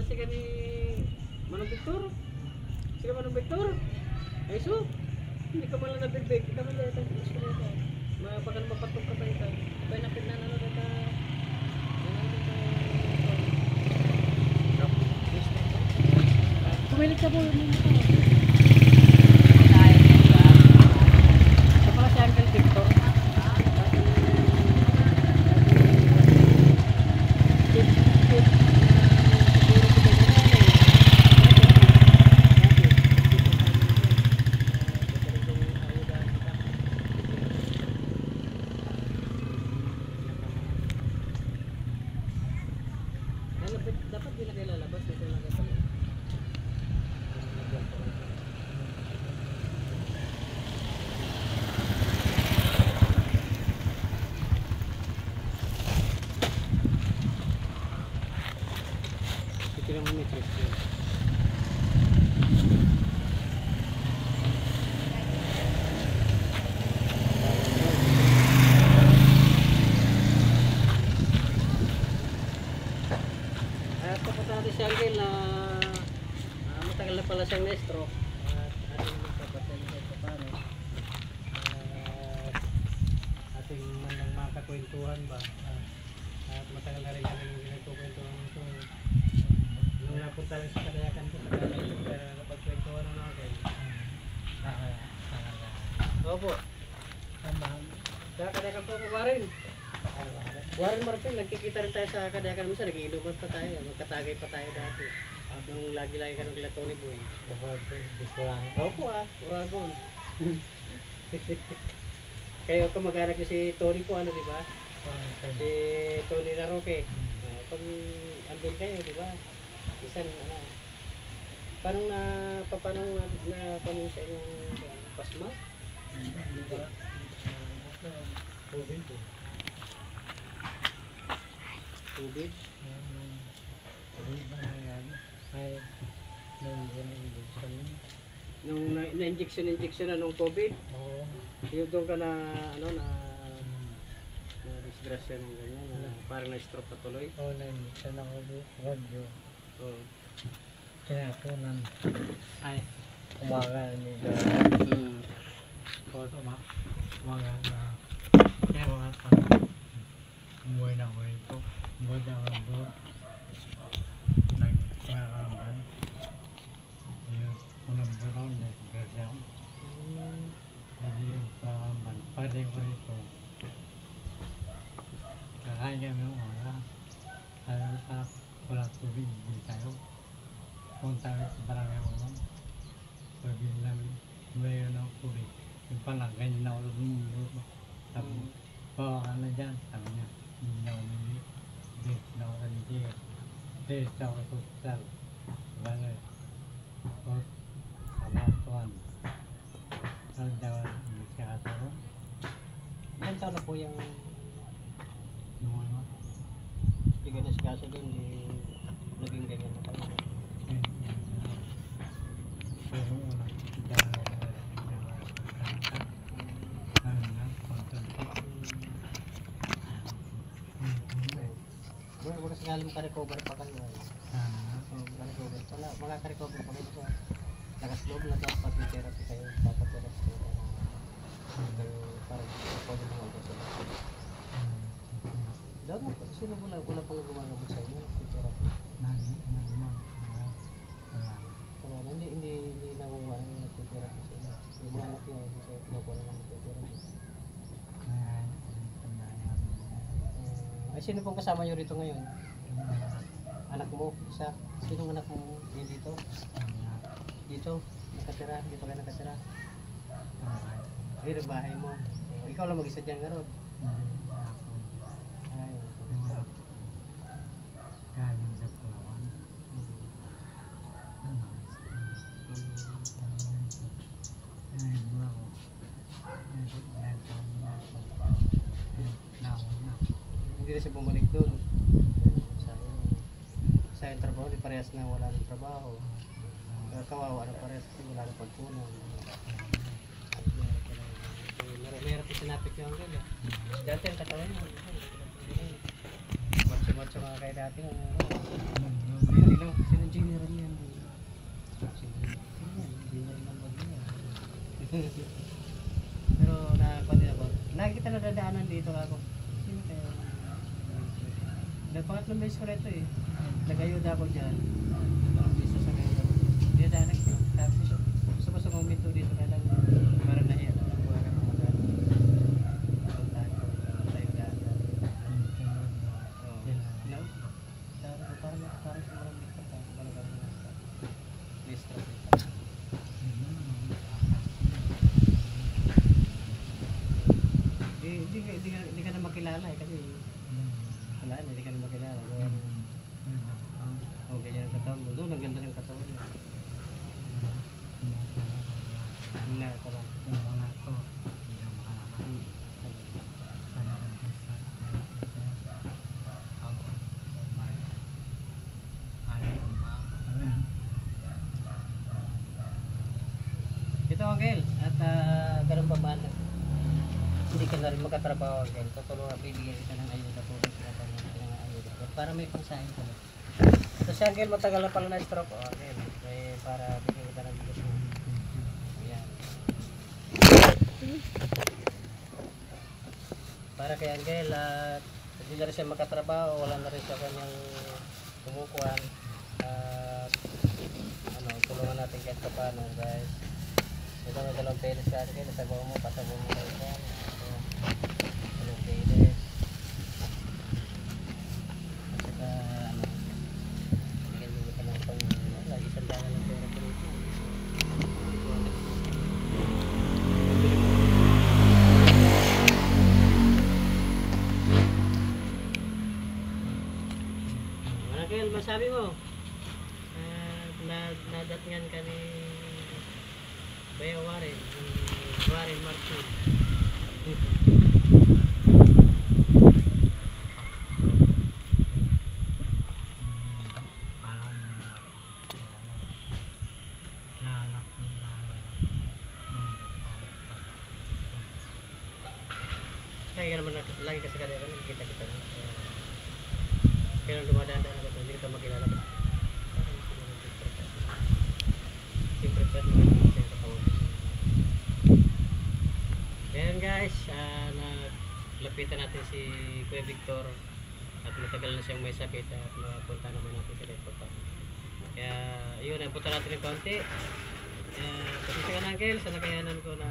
si ni Manong Victor. Sige Manong Victor. Ay so, hindi ka pala nabibig. Hindi ka pala nabibig. Pagka mapatok ka tayo tayo. Kaya na pinanalo na ka. Kumilig sa bulo mo na ka. Ito pala si Uncle Victor. Dapat di na kayo lalabas dito na kayo pala. Ito lang may trip yun. Si Uncle na matagal na pala siyang na-stroke at ating magpapatay sa paano ating manang makakwentuhan ba at matagal na rin kami ginagkukwentuhan ito nung napunta rin sa Kadayakan ko pero napagkwentuhan na natin opo sa Kadayakan po ako ba rin Warren Martin, nagkikita rin tayo sa Kadayakan mo sa nagiinuman pa tayo, magkatagay pa tayo dati. Nung lagi-lagi ka ng kila Tony Boy. Opo Uragon. Kayo kamag-anak niyo si Tony po, ano diba? Si Tony Laroque. Pag andun kayo, diba? Isan, ano. Paano sa inyong pasma? Tubig? Nung na-injection na nung COVID? Oo. Yung doon ka na, ano, na-disgrasya ng ganyan, parang na-stroke ka tuloy? Oo, na-injection ako radyo. Oo. Kinakunan. Ay. Umaga nila. Umaga na. Kaya mga umuwi na ako ito. Buwan ako doon. Nagkakaroon. Yung unang buwan, nagkakaroon ako. Hindi yung pakaman. Pwede ko ito. Kakain kami ng oras. Sabi sa walang tubig, hindi tayo. Punta kami sa barangay ko nun. Sabi namin, mayroon ng tubig. Yung pala, ganyan na ako lumulog. Sabi, bawa ka na dyan. Sabi niya, hindi na ako nili. Hindi na ako nili. Hindi na ako sa hospital. Bagay. Tapos, kamatuan. Sabi daw, hindi siya kasaro. Ilan taon na po yung Nung ano? biganas kaso din, naging ganyan na kayo? Pero una, Wala sakali maka-recover pa kayo. Maka-recover. Wala, makaka-recover pa kayo sa lakas-loob na dapat may therapy kayo. Dapat wala sa kayo. Parang pwede mga ako sa lakas. Dapat, sino wala pang gumagabot sa inyo? Therapy. Hindi nakuha ng nagtitherapy sa inyo. Yung mga anak nyo, hindi kayo nakuha ng nagtitherapy. Ay, sino pong kasama nyo rito ngayon? Anak mo, isa. Sinong anak mo yun dito? Dito? Nakatira? Dito kayo nakatira? Dito bahay mo. Ikaw lang mag-isa dyan nga ron. Ay. Hindi na siya bumalik doon. Sa yung trabaho, di parehas na wala ng trabaho. Kawawa na parehas kasi wala ng pagpunan. Meron po sinapit yung anggal. Dati ang katawan mo. Marcho-marcho mga kayo dati. Hindi lang Pero nakakuha ako. Lagi kita nadadaanan dito ako. Sino kaya? Pangatlong beses ko rito eh. Nagayuda ako dyan. Bisa sa ngayon. Hindi na anak ko. Tapos gusto ko sa momento dito na lang. Para na yan. Buwan ka mga gano'n. Puntahan ko. Tayo daan. No? Parang sa marang dito. Parang nasa. Listro dito. Hindi ka na makilala eh. Kasi wala na, hindi ka na makilala. O ganyan ang katawan mo. Doon, ang ganda ng katawan mo. Na, parang. Ito, Uncle. At ganun pa man. Hindi ka na rin magkatrabaho, Uncle. Tutulungan, bibigyan kita ng ayuda po. Para may pangsahin ka. So si Uncle matagal na pala na-stroke. Uncle. Para bigyan kita ng bigas mo. Ayan. Para kay Uncle, hindi na rin siya makatrabaho. Wala na rin siya kanyang kumukuhan. Tulungan natin kahit pa paano, guys. Ito na dalawang peles ka Uncle. Nasabaw mo, pasabaw mo kayo dyan. Dalawang peles. Uncle, masabi mo? Nadatngan ka ni Bayo Warren, Warren Martin. Lagi ka naman, lagi kasi kada ka nakikita-kita na. Kaya nung dumadaan-daan ako, hindi ka makilala ka. Siyempre pa naman yung katawag. Ayan guys, nalapitan natin si Kuya Victor at matagal na siyang may sakit at mapunta naman natin sa report. Kaya yun, punta natin ng konti. Pasensya ka na Uncle sa nakayanan ko na